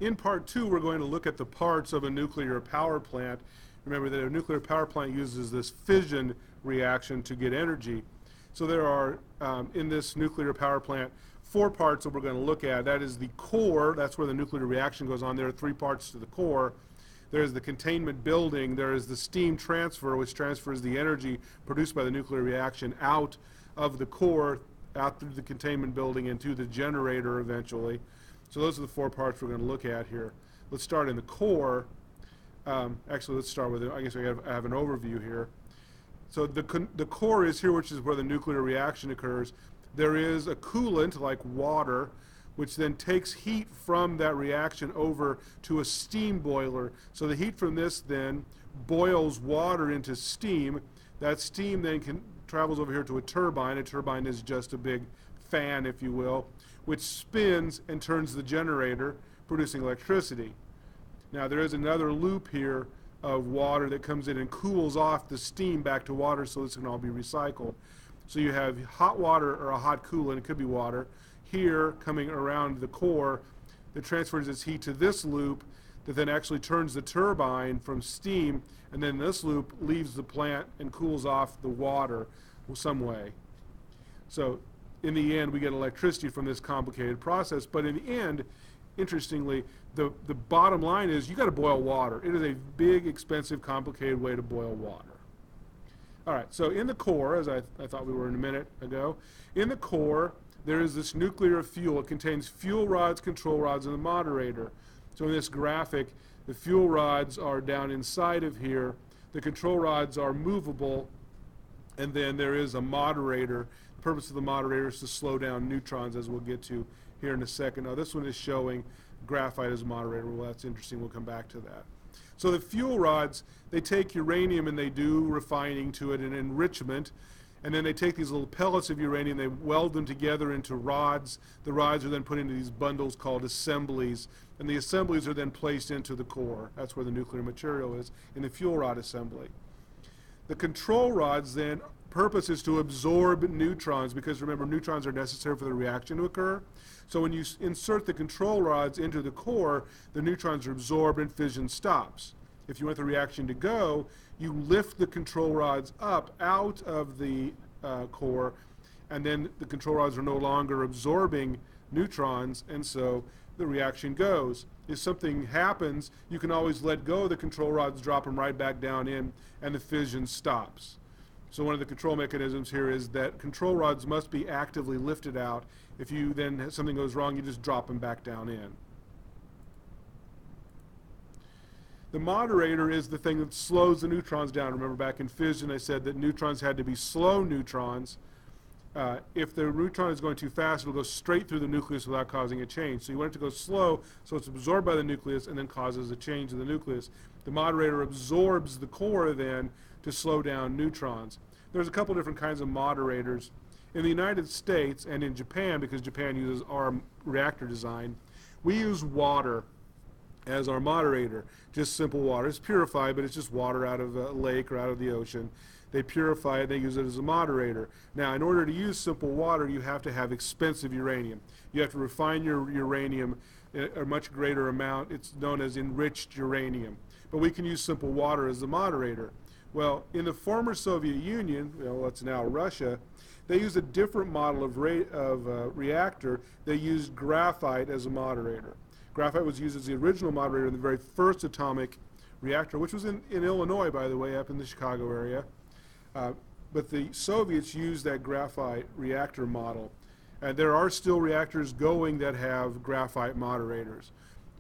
In part two, we're going to look at the parts of a nuclear power plant. Remember that a nuclear power plant uses this fission reaction to get energy. So there are, in this nuclear power plant, four parts that we're going to look at. That is the core, that's where the nuclear reaction goes on. There are three parts to the core. There's the containment building, there is the steam transfer, which transfers the energy produced by the nuclear reaction out of the core, out through the containment building and to the generator eventually. So those are the four parts we're going to look at here. Let's start in the core. Actually, let's start with it. I guess I have an overview here. So the core is here, which is where the nuclear reaction occurs. There is a coolant, like water, which then takes heat from that reaction over to a steam boiler. So the heat from this then boils water into steam. That steam then travels over here to a turbine. A turbine is just a big fan, if you will, which spins and turns the generator, producing electricity. Now there is another loop here of water that comes in and cools off the steam back to water, so this can all be recycled. So you have hot water or a hot coolant, it could be water, here coming around the core that transfers its heat to this loop that then actually turns the turbine from steam, and then this loop leaves the plant and cools off the water some way. So in the end, we get electricity from this complicated process, but in the end, interestingly, the bottom line is you got to boil water. It is a big, expensive, complicated way to boil water. All right, so in the core, as I thought we were in a minute ago, in the core, there is this nuclear fuel. It contains fuel rods, control rods, and a moderator. So in this graphic, the fuel rods are down inside of here. The control rods are movable, and then there is a moderator. The purpose of the moderator is to slow down neutrons, as we'll get to here in a second. Now this one is showing graphite as a moderator. Well, that's interesting. We'll come back to that. So the fuel rods, they take uranium and they do refining to it and enrichment. And then they take these little pellets of uranium, they weld them together into rods. The rods are then put into these bundles called assemblies. And the assemblies are then placed into the core. That's where the nuclear material is, in the fuel rod assembly. The control rods then, purpose is to absorb neutrons, because remember, neutrons are necessary for the reaction to occur. So when you insert the control rods into the core, the neutrons are absorbed and fission stops. If you want the reaction to go, you lift the control rods up out of the core, and then the control rods are no longer absorbing neutrons, and so the reaction goes. If something happens, you can always let go of the control rods, drop them right back down in, and the fission stops. So one of the control mechanisms here is that control rods must be actively lifted out. If you then something goes wrong, you just drop them back down in. The moderator is the thing that slows the neutrons down. Remember back in fission I said that neutrons had to be slow neutrons. If the neutron is going too fast, it will go straight through the nucleus without causing a change. So you want it to go slow so it's absorbed by the nucleus and then causes a change in the nucleus. The moderator absorbs the core then to slow down neutrons. There's a couple different kinds of moderators. In the United States and in Japan, because Japan uses our reactor design, we use water as our moderator. Just simple water. It's purified, but it's just water out of a lake or out of the ocean. They purify it, they use it as a moderator. Now, in order to use simple water, you have to have expensive uranium. You have to refine your uranium a much greater amount. It's known as enriched uranium. But we can use simple water as the moderator. Well, in the former Soviet Union, what's now Russia, they used a different model of reactor. They used graphite as a moderator. Graphite was used as the original moderator in the very first atomic reactor, which was in Illinois, by the way, up in the Chicago area. But the Soviets used that graphite reactor model. And there are still reactors going that have graphite moderators.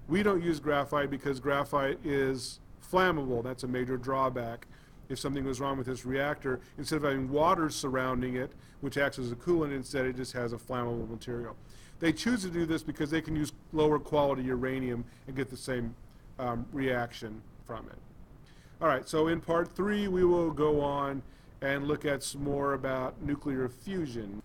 We don't use graphite because graphite is flammable. That's a major drawback. If something goes wrong with this reactor, instead of having water surrounding it, which acts as a coolant, instead it just has a flammable material. They choose to do this because they can use lower quality uranium and get the same reaction from it. All right, so in part 3 we will go on and look at some more about nuclear fusion.